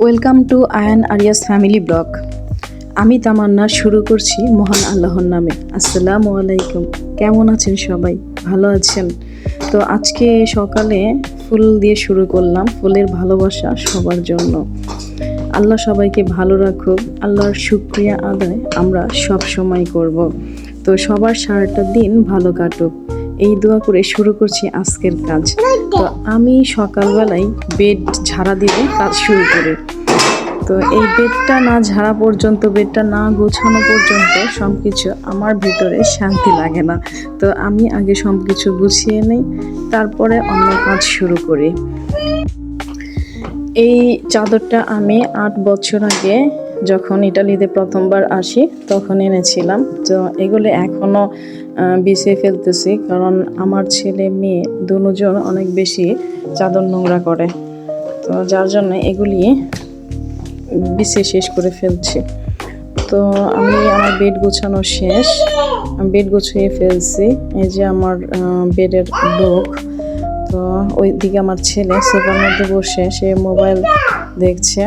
Welcome to Ayaan আরিয়াস family blog. আমি তামান্না শুরু করছি মহান আল্লাহর নামে। আসসালামু আলাইকুম। কেমন আছেন সবাই? ভালো আছেন তো? আজকে সকালে ফুল দিয়ে শুরু করলাম। ফুলের ভালোবাসা সবার জন্য। আল্লাহ সবাইকে ভালো রাখুক। আল্লাহর শুকরিয়া আদায় আমরা সব সময় করব। তো সবার সারাটা দিন ভালো কাটুক এই দোয়া করে শুরু করছি আজকের কাজ। তো আমি সকালবেলায় বেড ঝাড়া দিয়ে কাজ শুরু করি। তো এই বেডটা না ঝাড়া পর্যন্ত, বেডটা না গোছানো পর্যন্ত সব কিছু আমার ভিতরে শান্তি লাগে না। তো আমি আগে সব কিছু গুছিয়ে নিই, তারপরে অন্য কাজ শুরু করি। এই চাদরটা আমি 8 বছর আগে যখন ইটালিতে প্রথমবার আসি তখন এনেছিলাম। তো এগুলো এখনও বিছিয়ে ফেলতেছি, কারণ আমার ছেলে মেয়ে দুজন অনেক বেশি চাদর নোংরা করে। তো যার জন্য এগুলি বিছিয়ে শেষ করে ফেলছি। তো আমি আমার বেড গোছানো শেষ, বেড গুছিয়ে ফেলছি। এই যে আমার বেডের লোক। তো ওই দিকে আমার ছেলে সোফার মধ্যে বসে সে মোবাইল দেখছে।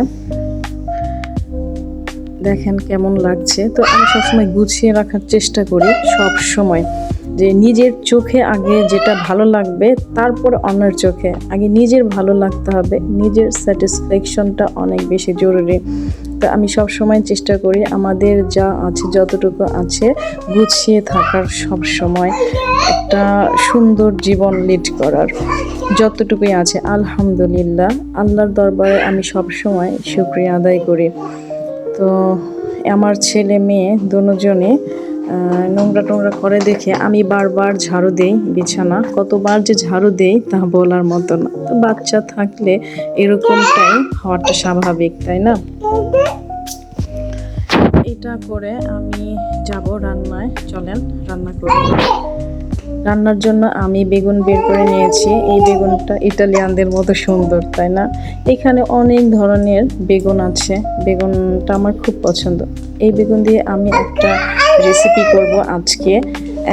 দেখেন কেমন লাগছে। তো আমি সবসময় গুছিয়ে রাখার চেষ্টা করি, সব সময় যে নিজের চোখে আগে যেটা ভালো লাগবে, তারপর অন্যের চোখে। আগে নিজের ভালো লাগতে হবে, নিজের স্যাটিসফ্যাকশনটা অনেক বেশি জরুরি। তো আমি সব সময় চেষ্টা করি আমাদের যা আছে, যতটুকু আছে, গুছিয়ে থাকার, সব সময় একটা সুন্দর জীবন লিড করার। যতটুকুই আছে আলহামদুলিল্লাহ, আল্লাহর দরবারে আমি সব সময় শুকরিয়া আদায় করি। তো আমার ছেলে মেয়ে দুজনে নোংরা টোংরা করে দেখে আমি বারবার ঝাড়ু দেই বিছানা। কতবার যে ঝাড়ু দেই তা বলার মতো না। তো বাচ্চা থাকলে এরকমটাই হওয়াটা স্বাভাবিক, তাই না? এটা করে আমি যাব রান্নায়। চলেন রান্না করি। রান্নার জন্য আমি বেগুন বের করে নিয়েছি। এই বেগুনটা ইটালিয়ানদের মতো সুন্দর, তাই না? এখানে অনেক ধরনের বেগুন আছে। বেগুনটা আমার খুব পছন্দ। এই বেগুন দিয়ে আমি একটা রেসিপি করব আজকে।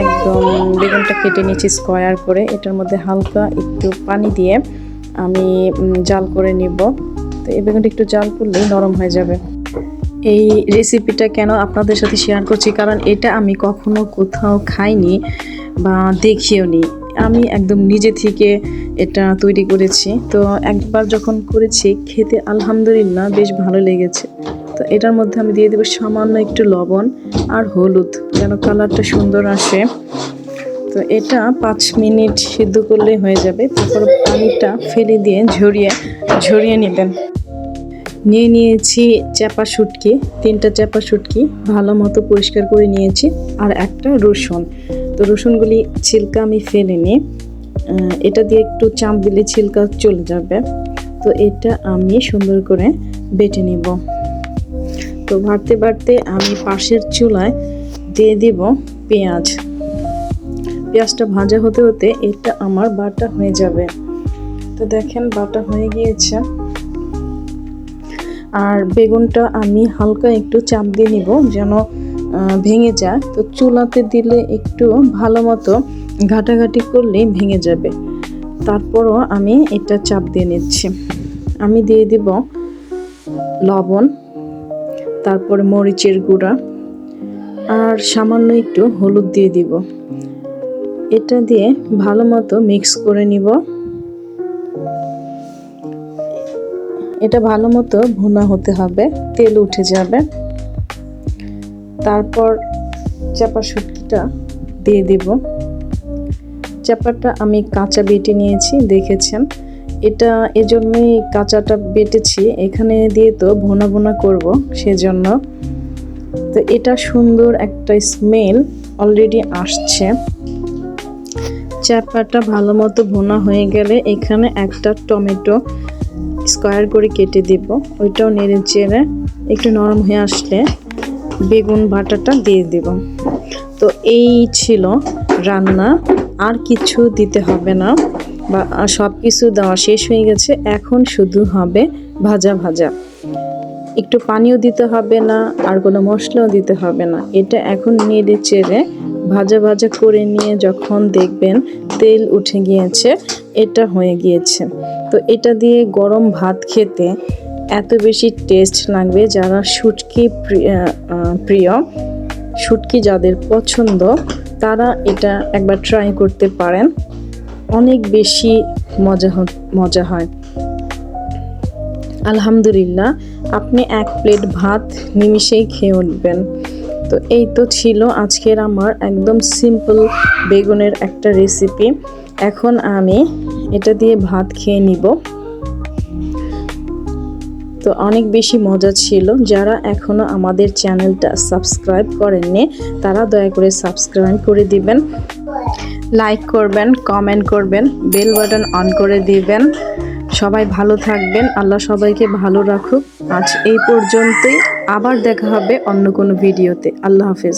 একদম বেগুনটা কেটে নিয়েছি স্কোয়ার করে। এটার মধ্যে হালকা একটু পানি দিয়ে আমি জাল করে নিব। তো এই বেগুনটা একটু জাল করলেই নরম হয়ে যাবে। এই রেসিপিটা কেন আপনাদের সাথে শেয়ার করছি, কারণ এটা আমি কখনো কোথাও খাইনি বা দেখিও নি। আমি একদম নিজে থেকে এটা তৈরি করেছি। তো একবার যখন করেছি খেতে আলহামদুলিল্লাহ বেশ ভালো লেগেছে। তো এটার মধ্যে আমি দিয়ে দেবো সামান্য একটু লবণ আর হলুদ, যেন কালারটা সুন্দর আসে। তো এটা 5 মিনিট সিদ্ধ করলে হয়ে যাবে। তারপর পানিটা ফেলে দিয়ে ঝরিয়ে নেবেন। নিয়েছি চাপা শুটকি, 3টা চাপা শুটকি ভালো মতো পরিষ্কার করে নিয়েছি, আর একটা রসুন। তো রসুনগুলি ছিলকা আমি ফেলে নিই। এটা দিয়ে একটু চাপ দিলে ছিলকা চলে যাবে। তো এটা আমি সুন্দর করে বেটে নিব। তো বাড়তে আমি পাশের চুলায় দিয়ে দিব পেঁয়াজ। পেঁয়াজটা ভাজা হতে হতে এটা আমার বাটা হয়ে যাবে। তো দেখেন বাটা হয়ে গিয়েছে। আর বেগুনটা আমি হালকা একটু চাপ দিয়ে নিব যেন ভেঙে যায়। তো চুলাতে দিলে একটু ভালো মতো ঘাটাঘাটি করলেই ভেঙে যাবে। তারপরও আমি এটা চাপ দিয়ে নিচ্ছি। আমি দিয়ে দিব লবণ, তারপরে মরিচের গুঁড়া আর সামান্য একটু হলুদ দিয়ে দিব। এটা দিয়ে ভালো মতো মিক্স করে নিব। এটা ভালো মতো ভুনা হতে হবে, তেল উঠে যাবে। তারপর চাপা শুটকিটা দিয়ে দিব। চাপাটা আমি কাঁচা বেটে নিয়েছি, দেখেছেন। এটা এজন্যই কাঁচাটা বেটেছি, এখানে দিয়ে তো ভুনা করব সেজন্য। তো এটা সুন্দর একটা স্মেল অলরেডি আসছে। চাপাটা ভালো মতো ভুনা হয়ে গেলে এখানে একটা টমেটো স্কোয়ার করে কেটে দিব। ওইটাও নেড়ে চেড়ে একটু নরম হয়ে আসলে বেগুন বাটাটা দিয়ে দেব। তো এই ছিল রান্না, আর কিছু দিতে হবে না, বা সব কিছু দেওয়া শেষ হয়ে গেছে। এখন শুধু হবে ভাজা। একটু পানিও দিতে হবে না, আর কোনো মশলাও দিতে হবে না। এটা এখন নেড়ে চেড়ে ভাজা করে নিয়ে যখন দেখবেন তেল উঠে গিয়েছে, এটা হয়ে গিয়েছে। তো এটা দিয়ে গরম ভাত খেতে এত বেশি টেস্ট লাগবে। যারা শুটকি প্রিয়, শুটকি যাদের পছন্দ, তারা এটা একবার ট্রাই করতে পারেন। অনেক বেশি মজা হয়। আলহামদুলিল্লাহ, আপনি 1 প্লেট ভাত নিমিষেই খেয়ে উঠবেন। তো এই তো ছিল আজকের আমার একদম সিম্পল বেগুনের একটা রেসিপি। এখন আমি এটা দিয়ে ভাত খেয়ে নিব। তো অনেক বেশি মজা ছিল। যারা এখনো আমাদের চ্যানেলটা সাবস্ক্রাইব করেননি, তারা দয়া করে সাবস্ক্রাইব করে দিবেন, লাইক করবেন, কমেন্ট করবেন, বেল বাটন অন করে দিবেন। সবাই ভালো থাকবেন, আল্লাহ সবাইকে ভালো রাখুক। আজ এই পর্যন্তই, আবার দেখা হবে অন্য কোনো ভিডিওতে। আল্লাহ হাফেজ।